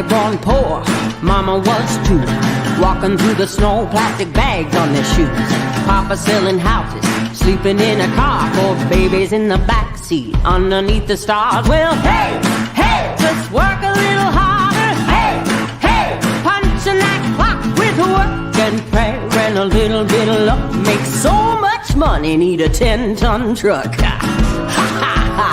Daddy born poor, Mama was too. Walking through the snow, plastic bags on their shoes. Papa selling houses, sleeping in a car. 4 babies in the backseat, underneath the stars. Well, hey, hey, just work a little harder. Hey, hey, punching that clock with work and prayer and a little bit of luck. Make so much money, need a 10-ton truck. Ha, ha, ha, ha.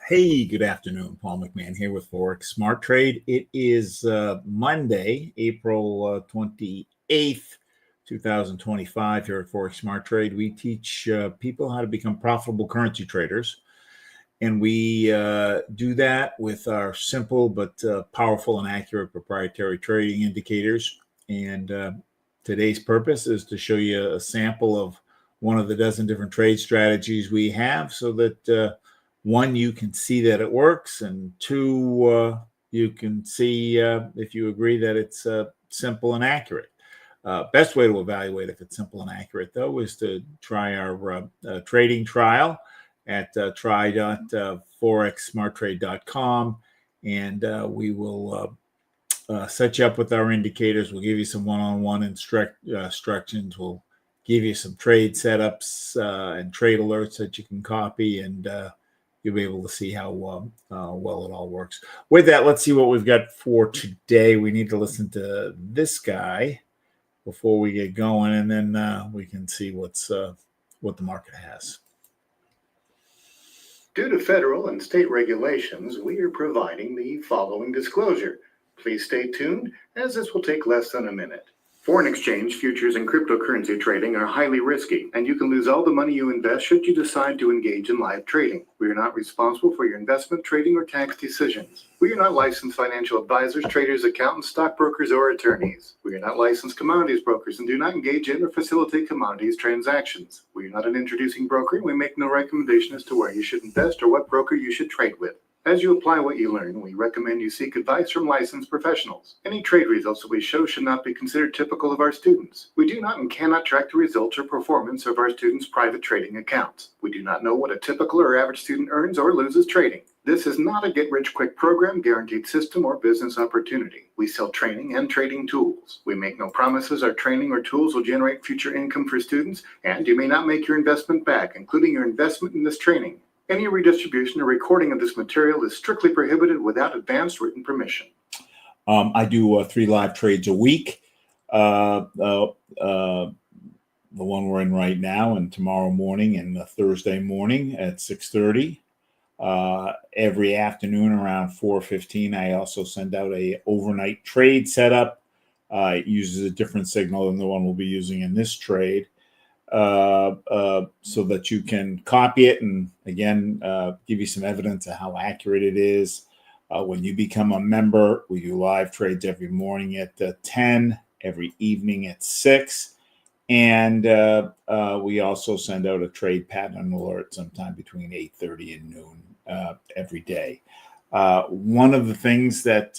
Hey, good afternoon. Paul McMann here with Forex Smart Trade. It is Monday, April 28th, 2025 here at Forex Smart Trade. We teach people how to become profitable currency traders. And we do that with our simple but powerful and accurate proprietary trading indicators. And today's purpose is to show you a sample of one of the dozen different trade strategies we have so that one, you can see that it works, and two, you can see if you agree that it's simple and accurate. Best way to evaluate if it's simple and accurate, though, is to try our trading trial at try.forexsmarttrade.com, and we will set you up with our indicators. We'll give you some one-on-one instructions. We'll give you some trade setups and trade alerts that you can copy, and you'll be able to see how well it all works. With that, let's see what we've got for today. We need to listen to this guy before we get going, and then we can see what the market has. Due to federal and state regulations, we are providing the following disclosure. Please stay tuned, as this will take less than a minute. Foreign exchange, futures, and cryptocurrency trading are highly risky, and you can lose all the money you invest should you decide to engage in live trading. We are not responsible for your investment, trading, or tax decisions. We are not licensed financial advisors, traders, accountants, stockbrokers, or attorneys. We are not licensed commodities brokers and do not engage in or facilitate commodities transactions. We are not an introducing broker, and we make no recommendation as to where you should invest or what broker you should trade with. As you apply what you learn, we recommend you seek advice from licensed professionals. Any trade results that we show should not be considered typical of our students. We do not and cannot track the results or performance of our students' private trading accounts. We do not know what a typical or average student earns or loses trading. This is not a get-rich-quick program, guaranteed system, or business opportunity. We sell training and trading tools. We make no promises our training or tools will generate future income for students, and you may not make your investment back, including your investment in this training. Any redistribution or recording of this material is strictly prohibited without advance written permission. I do 3 live trades a week. The one we're in right now, and tomorrow morning, and Thursday morning at 6:30. Every afternoon around 4:15, I also send out a overnight trade setup. It uses a different signal than the one we'll be using in this trade. So that you can copy it and, again, give you some evidence of how accurate it is. When you become a member, we do live trades every morning at 10, every evening at 6. And we also send out a trade pattern alert sometime between 8:30 and noon every day. One of the things that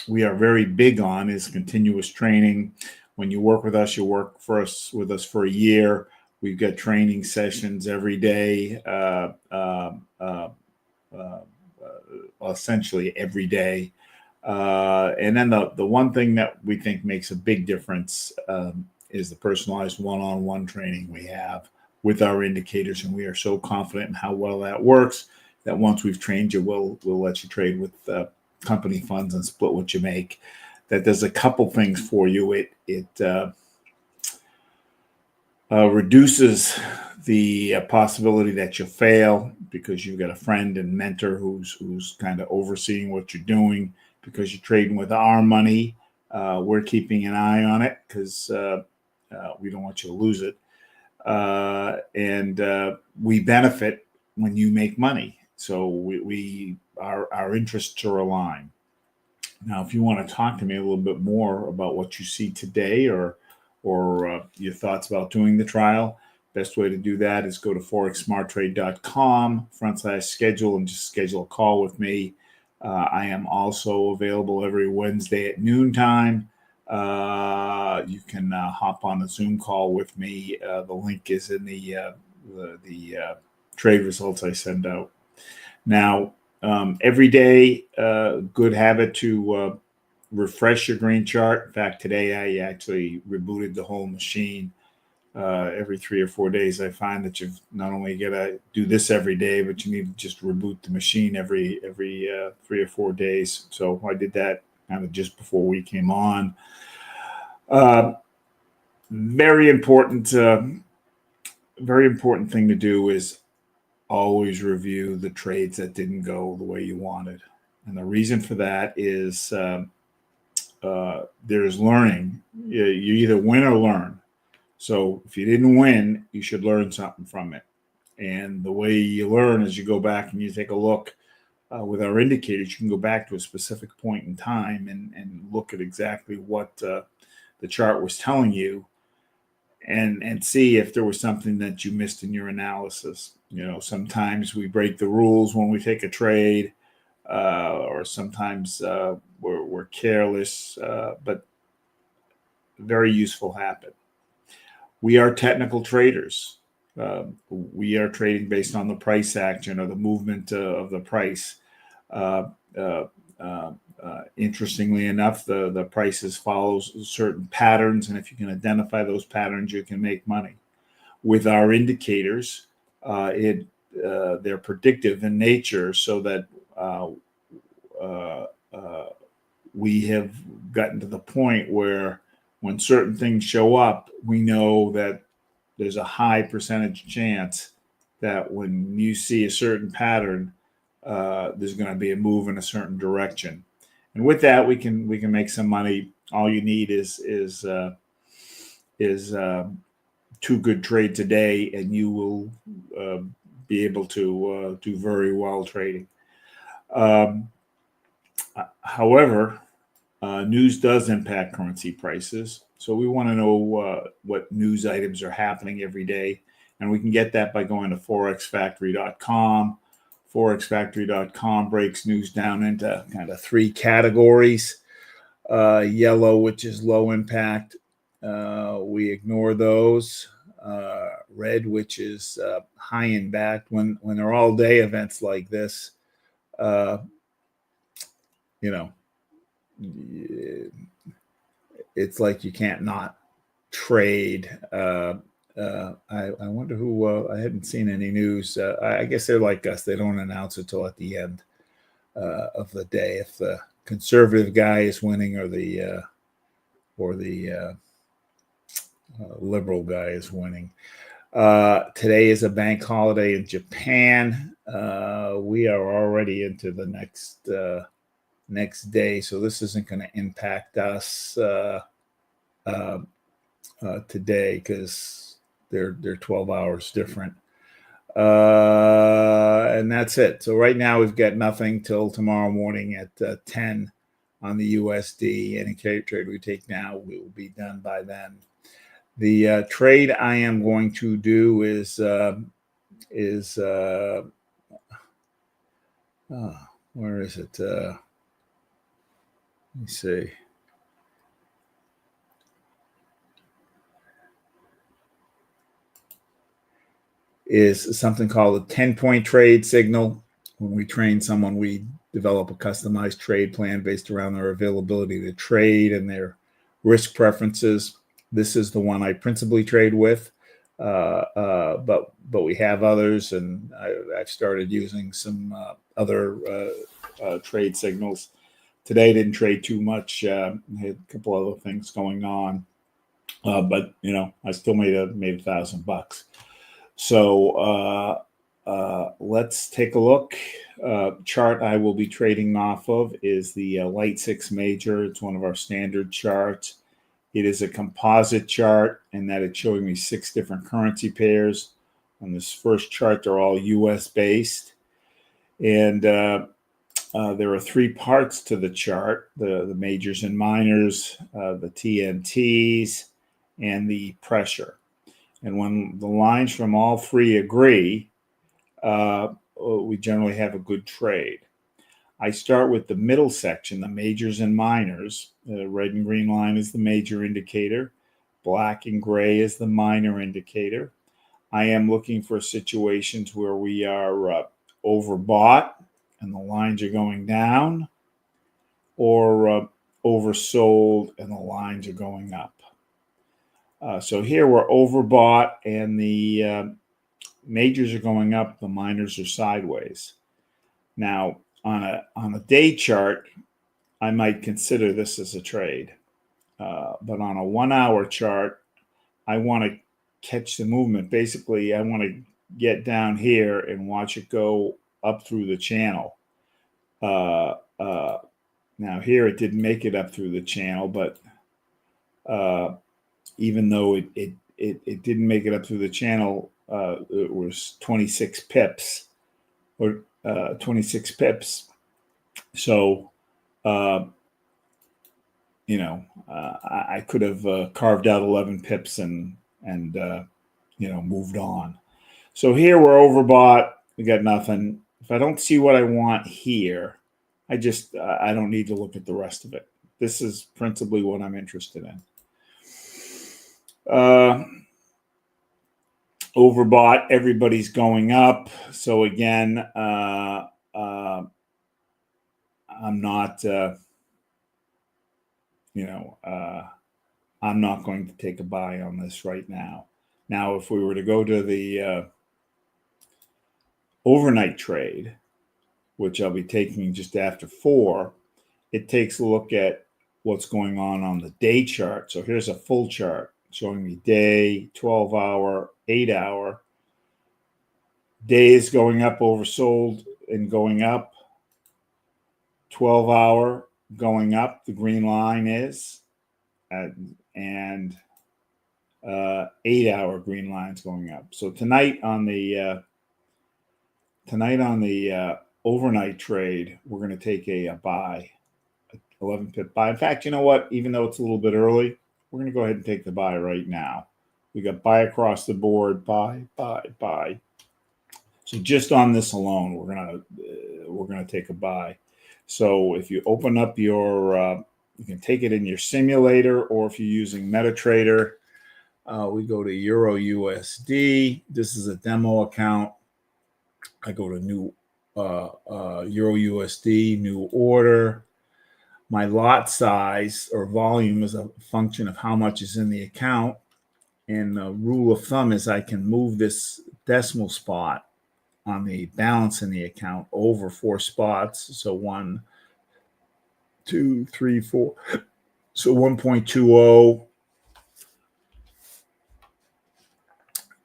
we are very big on is continuous training. When you work with us, you work with us for a year. We've got training sessions every day, essentially every day. And then the one thing that we think makes a big difference is the personalized one-on-one training we have with our indicators. And we are so confident in how well that works that once we've trained you, we'll let you trade with company funds and split what you make. That does a couple things for you. It reduces the possibility that you fail because you've got a friend and mentor who's kind of overseeing what you're doing. Because you're trading with our money, we're keeping an eye on it because we don't want you to lose it. And we benefit when you make money. So our interests are aligned. Now, if you want to talk to me a little bit more about what you see today or your thoughts about doing the trial, best way to do that is go to forexsmarttrade.com/schedule and just schedule a call with me. I am also available every Wednesday at noontime. You can hop on a Zoom call with me. The link is in the trade results I send out. Now, every day, good habit to refresh your green chart. In fact, today I actually rebooted the whole machine. Every 3 or 4 days, I find that you've not only got to do this every day, but you need to just reboot the machine every 3 or 4 days. So I did that kind of just before we came on. Very important thing to do is always review the trades that didn't go the way you wanted. And the reason for that is there's learning. You either win or learn. So if you didn't win, you should learn something from it. And the way you learn is you go back and you take a look with our indicators. You can go back to a specific point in time and look at exactly what the chart was telling you and see if there was something that you missed in your analysis. Sometimes we break the rules when we take a trade, or sometimes we're careless, but very useful habit. We are technical traders. We are trading based on the price action or the movement of the price. Interestingly enough, the prices follows certain patterns, and if you can identify those patterns, you can make money. With our indicators, they're predictive in nature, so that we have gotten to the point where when certain things show up, we know that there's a high percentage chance that when you see a certain pattern, there's going to be a move in a certain direction. And with that, we can make some money. All you need is 2 good trades a day, and you will be able to do very well trading. However, news does impact currency prices. So we want to know what news items are happening every day. And we can get that by going to forexfactory.com. Forexfactory.com breaks news down into kind of 3 categories. Yellow, which is low impact. We ignore those. Red, which is high impact. When they're all day events like this, it's like you can't not trade. I wonder who, I hadn't seen any news. I guess they're like us. They don't announce it till at the end of the day if the conservative guy is winning or the liberal guy is winning. Today is a bank holiday in Japan. We are already into the next day, so this isn't going to impact us today because they're 12 hours different. And that's it. So right now we've got nothing till tomorrow morning at 10 on the USD. Any trade we take now, we will be done by then. The trade I am going to do is where is it? Let me see. Is something called a 10-point trade signal. When we train someone, we develop a customized trade plan based around their availability to trade and their risk preferences. This is the one I principally trade with, but we have others, and I've started using some other trade signals. Today didn't trade too much. I had a couple other things going on, but I still made $1,000. So let's take a look. Chart I will be trading off of is the Light 6 Major. It's one of our standard charts. It is a composite chart, and that it's showing me 6 different currency pairs. On this first chart, they're all US based. And there are 3 parts to the chart, the majors and minors, the TNTs, and the pressure. And when the lines from all 3 agree, we generally have a good trade. I start with the middle section, the majors and minors. The red and green line is the major indicator. Black and gray is the minor indicator. I am looking for situations where we are overbought and the lines are going down, or oversold and the lines are going up. So here we're overbought and the majors are going up, the minors are sideways. Now on a day chart, I might consider this as a trade, but on a 1 hour chart, I want to catch the movement. Basically, I want to get down here and watch it go up through the channel. Now here it didn't make it up through the channel, but even though it didn't make it up through the channel, it was 26 pips or 26 pips. So, I could have carved out 11 pips and moved on. So here we're overbought. We got nothing. If I don't see what I want here, I don't need to look at the rest of it. This is principally what I'm interested in. Overbought, everybody's going up. So again, I'm not, I'm not going to take a buy on this right now. Now, if we were to go to the overnight trade, which I'll be taking just after 4, it takes a look at what's going on the day chart. So here's a full chart showing me day, 12-hour, 8-hour. Day is going up, oversold and going up. 12-hour going up, the green line is, and 8-hour green line's going up. So tonight on the overnight trade, we're going to take a buy, 11 pip buy. In fact, you know what? Even though it's a little bit early, we're going to go ahead and take the buy right now. We got buy across the board, buy. So just on this alone, we're gonna take a buy. So if you open up your, you can take it in your simulator, or if you're using MetaTrader, we go to Euro USD. This is a demo account. I go to new Euro USD, new order. My lot size or volume is a function of how much is in the account. And the rule of thumb is I can move this decimal spot on the balance in the account over 4 spots. So 1, 2, 3, 4. So 1.20.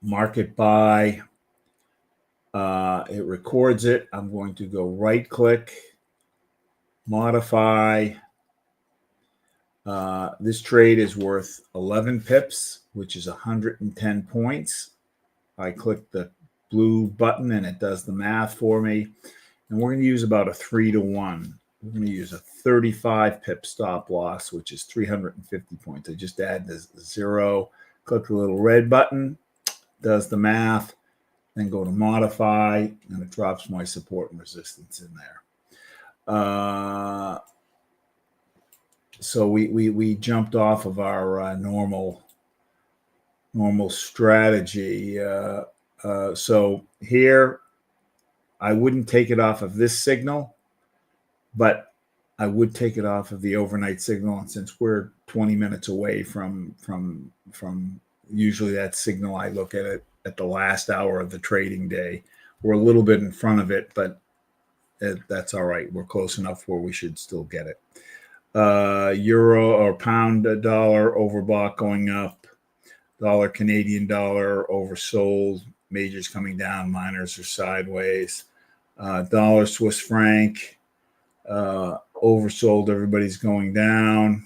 Market buy. It records it. I'm going to go right click, modify. This trade is worth 11 pips, which is 110 points. I click the blue button and it does the math for me. And we're going to use about a 3-to-1. We're going to use a 35 pip stop loss, which is 350 points. I just add the 0, click the little red button, does the math, then go to modify, and it drops my support and resistance in there. So we jumped off of our normal strategy. So here, I wouldn't take it off of this signal, but I would take it off of the overnight signal. And since we're 20 minutes away from usually that signal, I look at it at the last hour of the trading day. We're a little bit in front of it, but that's all right. We're close enough where we should still get it. Euro or pound dollar overbought going up. Dollar Canadian dollar oversold. Majors coming down. Minors are sideways. Dollar Swiss franc oversold. Everybody's going down.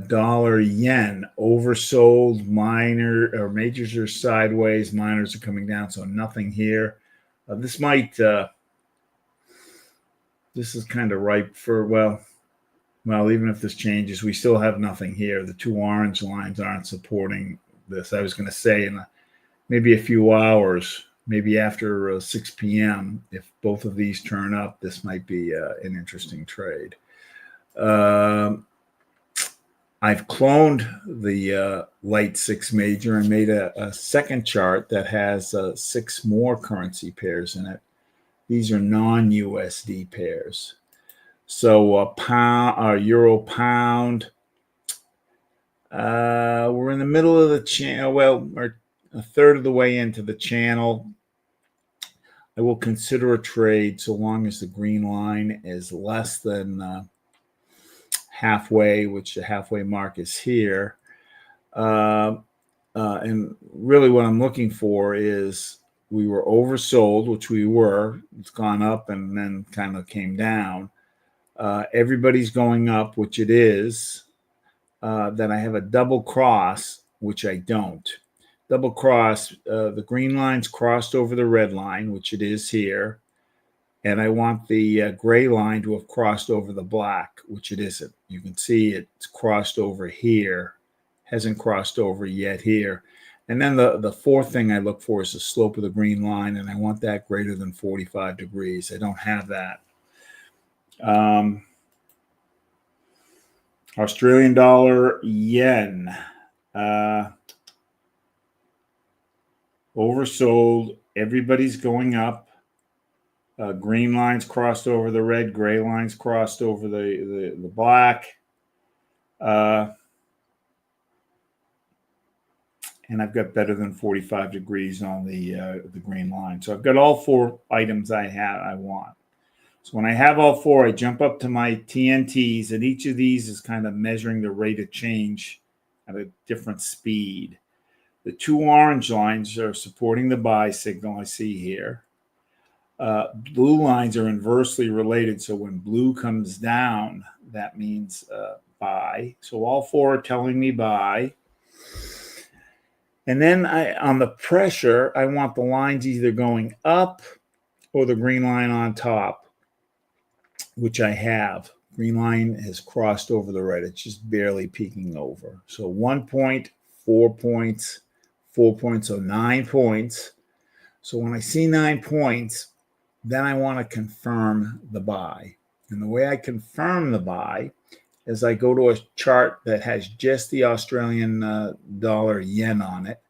Dollar yen oversold. Majors are sideways. Minors are coming down. So nothing here. This is kind of ripe for, well, even if this changes, we still have nothing here. The 2 orange lines aren't supporting this. I was going to say in maybe a few hours, maybe after 6 p.m., if both of these turn up, this might be an interesting trade. I've cloned the light 6 major and made a second chart that has 6 more currency pairs in it. These are non-USD pairs. So pound, euro pound. We're in the middle of the channel. Well, we're a third of the way into the channel. I will consider a trade so long as the green line is less than halfway, which the halfway mark is here. And really what I'm looking for is we were oversold, which we were. It's gone up and then kind of came down. Everybody's going up, which it is. Then I have a double cross, which I don't. Double cross, the green line's crossed over the red line, which it is here. And I want the gray line to have crossed over the black, which it isn't. You can see it's crossed over here, hasn't crossed over yet here. And then the fourth thing I look for is the slope of the green line, and I want that greater than 45 degrees. I don't have that. Australian dollar, yen. Oversold. Everybody's going up. Green lines crossed over the red. Gray lines crossed over the black. And I've got better than 45 degrees on the green line. So I've got all 4 items I want. So when I have all 4, I jump up to my TNTs, and each of these is kind of measuring the rate of change at a different speed. The 2 orange lines are supporting the buy signal I see here. Blue lines are inversely related, so when blue comes down, that means buy. So all 4 are telling me buy. And then on the pressure, I want the lines either going up or the green line on top, which I have. Green line has crossed over the red. It's just barely peeking over. So 1 point, 4 points, 4 points, so 9 points. So when I see 9 points, then I want to confirm the buy. And the way I confirm the buy is I go to a chart that has just the Australian dollar yen on it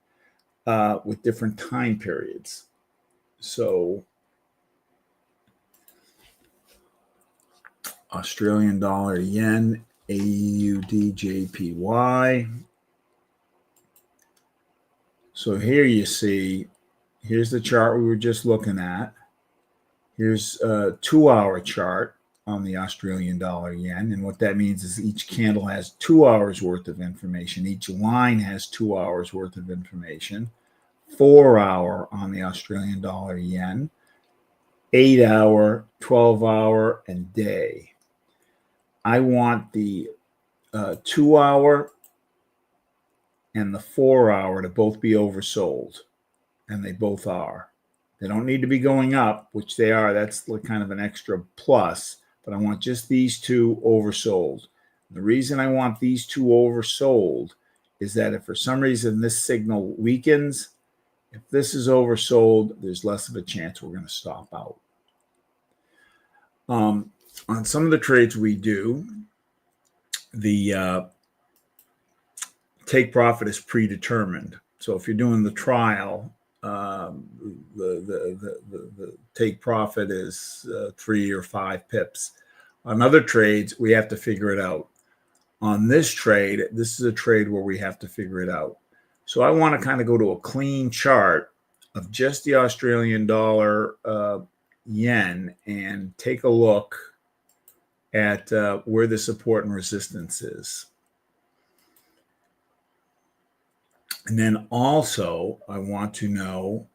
with different time periods. So Australian dollar yen, AUD JPY. So here you see, here's the chart we were just looking at. Here's a 2-hour chart on the Australian dollar yen. And what that means is each candle has 2 hours worth of information. Each line has 2 hours worth of information. 4-hour on the Australian dollar yen. 8-hour, 12-hour, and day. I want the 2-hour and the 4-hour to both be oversold. And they both are. They don't need to be going up, which they are. That's kind of an extra plus. But I want just these 2 oversold. The reason I want these 2 oversold is that if for some reason this signal weakens, if this is oversold, there's less of a chance we're going to stop out. On some of the trades we do, the take profit is predetermined. So if you're doing the trial, the take profit is 3 or 5 pips. On other trades, we have to figure it out. On this trade, this is a trade where we have to figure it out. So I want to kind of go to a clean chart of just the Australian dollar yen and take a look at where the support and resistance is. And then also, I want to know,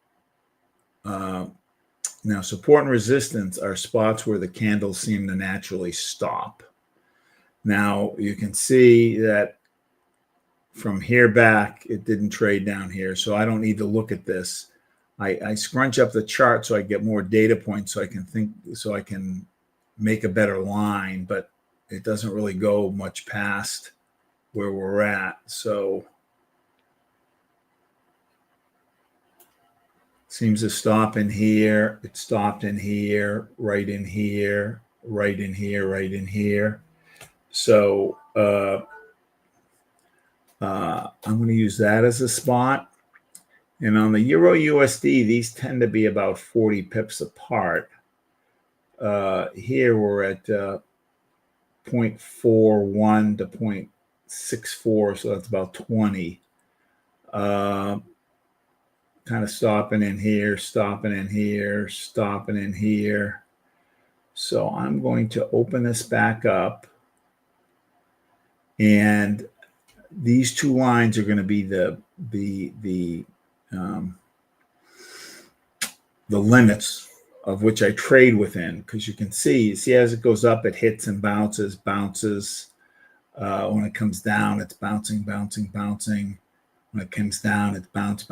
now support and resistance are spots where the candles seem to naturally stop. Now, you can see that from here back, it didn't trade down here, so I don't need to look at this. I scrunch up the chart so I get more data points so I can make a better line, but it doesn't really go much past where we're at. So seems to stop in here. It stopped in here, right in here, right in here, right in here. So I'm going to use that as a spot. And on the Euro USD, these tend to be about 40 pips apart. Here we're at 0.41 to 0.64, so that's about 20. Kind of stopping in here, stopping in here, stopping in here. So I'm going to open this back up. And these two lines are going to be the limits of which I trade within, because you can see as it goes up, it hits and bounces. When it comes down, it's bouncing. When it comes down, it's bounce.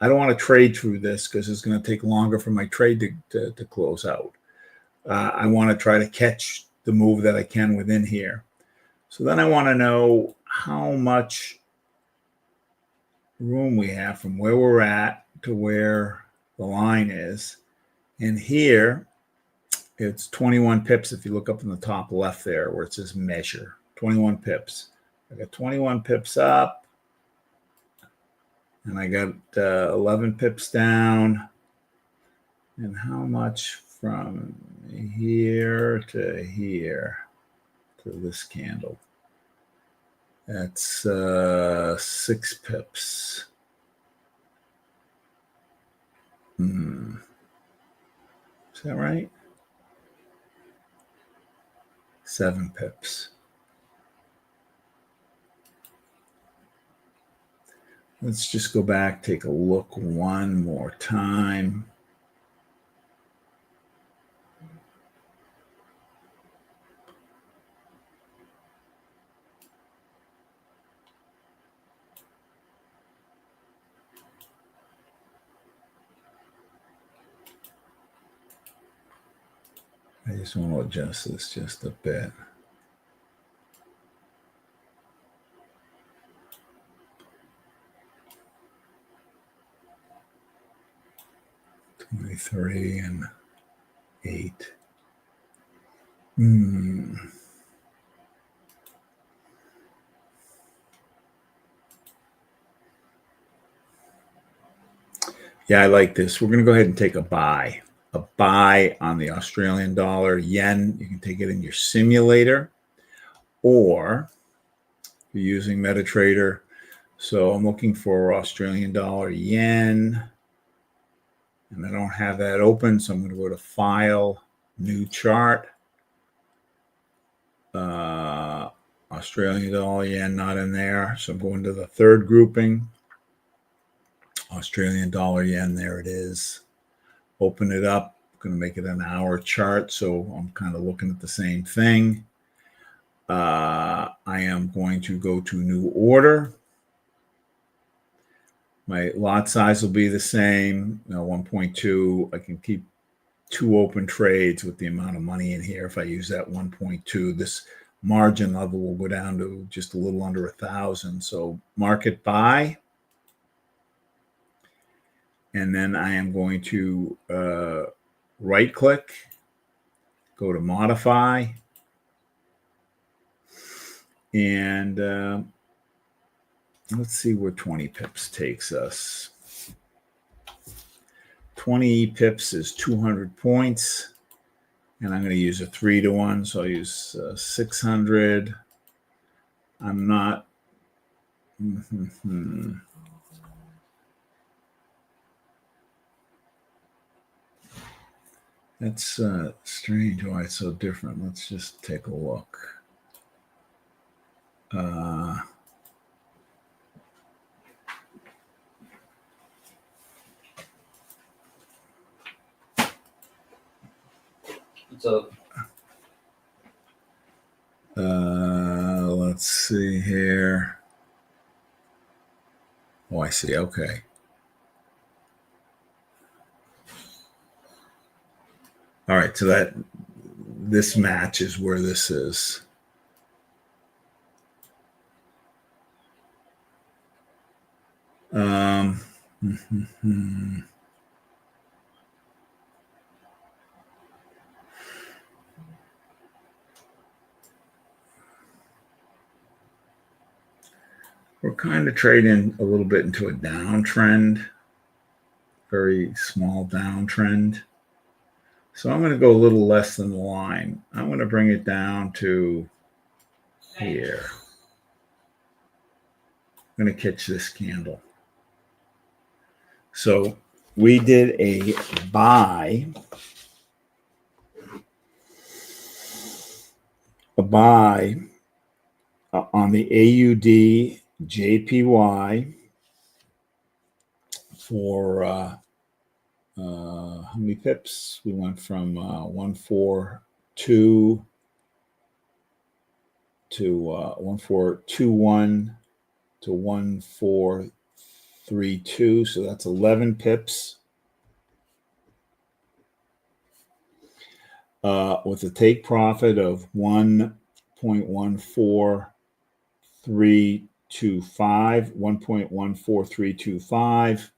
I don't want to trade through this because it's going to take longer for my trade to close out. I want to try to catch the move that I can within here. So then I want to know how much room we have from where we're at to where the line is. And here, it's 21 pips if you look up in the top left there where it says measure. 21 pips. I got 21 pips up. And I got 11 pips down. And how much from here to here to this candle? That's 6 pips. Is that right? 7 pips. Let's just go back, take a look one more time. I just want to adjust this just a bit. $23 and $8. Yeah, I like this. We're going to go ahead and take a buy. A buy on the Australian dollar, yen. You can take it in your simulator, or you're using MetaTrader. So I'm looking for Australian dollar, yen, and I don't have that open. So I'm going to go to File, New Chart. Australian dollar, yen, not in there. So I'm going to the third grouping. Australian dollar, yen, there it is. Open it up. I'm going to make it an hour chart, so I'm kind of looking at the same thing. I am going to go to new order. My lot size will be the same, 1.2. I can keep 2 open trades with the amount of money in here. If I use that 1.2, this margin level will go down to just a little under 1,000. So market buy. And then I am going to right click, go to modify, and let's see where 20 pips takes us. 20 pips is 200 points, and I'm going to use a 3-to-1, so I'll use 600. I'm not. That's strange why it's so different. Let's just take a look. So let's see here. Oh, I see. Okay. All right. So this matches where this is. We're kind of trading a little bit into a downtrend, very small downtrend. So I'm going to go a little less than the line. I'm going to bring it down to here. I'm going to catch this candle. So we did a buy. On the AUD JPY for how many pips? We went from 142 to 1421 to 1432. So that's 11 pips. With a take profit of 1.14325,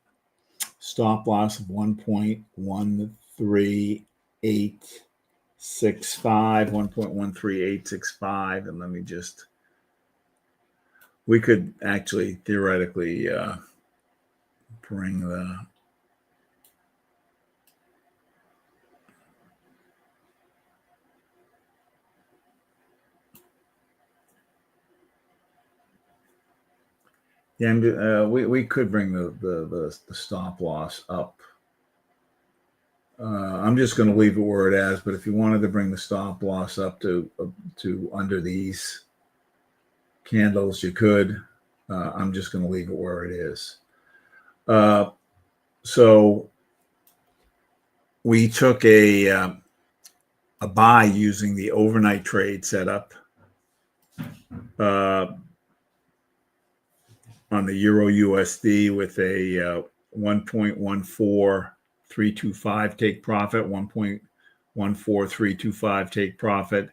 stop loss of 1.13865, and let me just, we could actually theoretically bring the we could bring the stop loss up. I'm just going to leave it where it is, but if you wanted to bring the stop loss up to under these candles, you could. I'm just going to leave it where it is. So we took a buy using the overnight trade setup on the Euro USD with a 1.14325 take profit, 1.14325 take profit,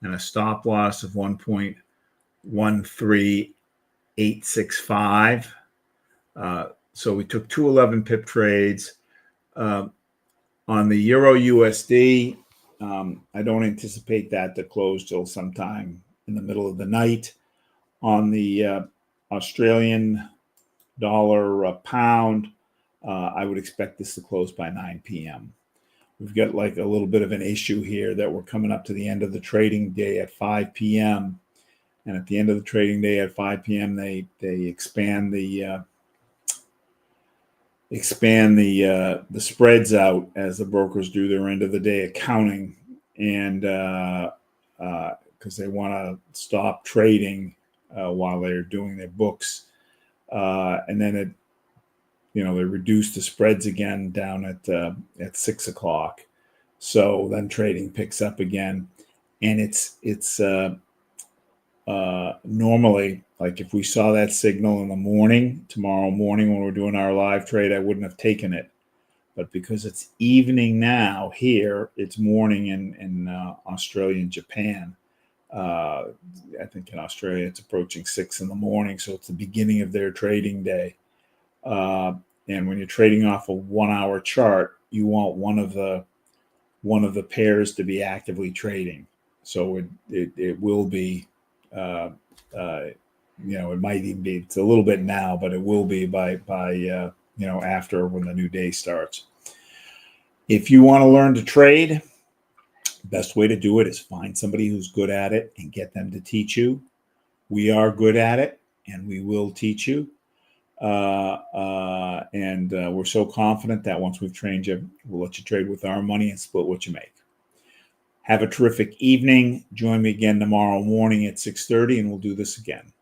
and a stop loss of 1.13865. So we took two 11 pip trades. On the Euro USD, I don't anticipate that to close till sometime in the middle of the night. On the Australian dollar pound, I would expect this to close by 9 p.m. We've got like a little bit of an issue here that we're coming up to the end of the trading day at 5 p.m. And at the end of the trading day at 5 p.m., they expand the spreads out as the brokers do their end of the day accounting, and because they want to stop trading while they're doing their books, and then they reduce the spreads again down at 6 o'clock. So then trading picks up again, and it's normally, like if we saw that signal in the morning, tomorrow morning when we're doing our live trade, I wouldn't have taken it. But because it's evening now here, it's morning in Australia and Japan. I think in Australia it's approaching 6 in the morning, so it's the beginning of their trading day. And when you're trading off a 1 hour chart, you want one of the pairs to be actively trading. So it will be, it might even be, it's a little bit now, but it will be by after when the new day starts. If you want to learn to trade, best way to do it is find somebody who's good at it and get them to teach you. We are good at it, and we will teach you. And we're so confident that once we've trained you, we'll let you trade with our money and split what you make. Have a terrific evening. Join me again tomorrow morning at 6:30, and we'll do this again.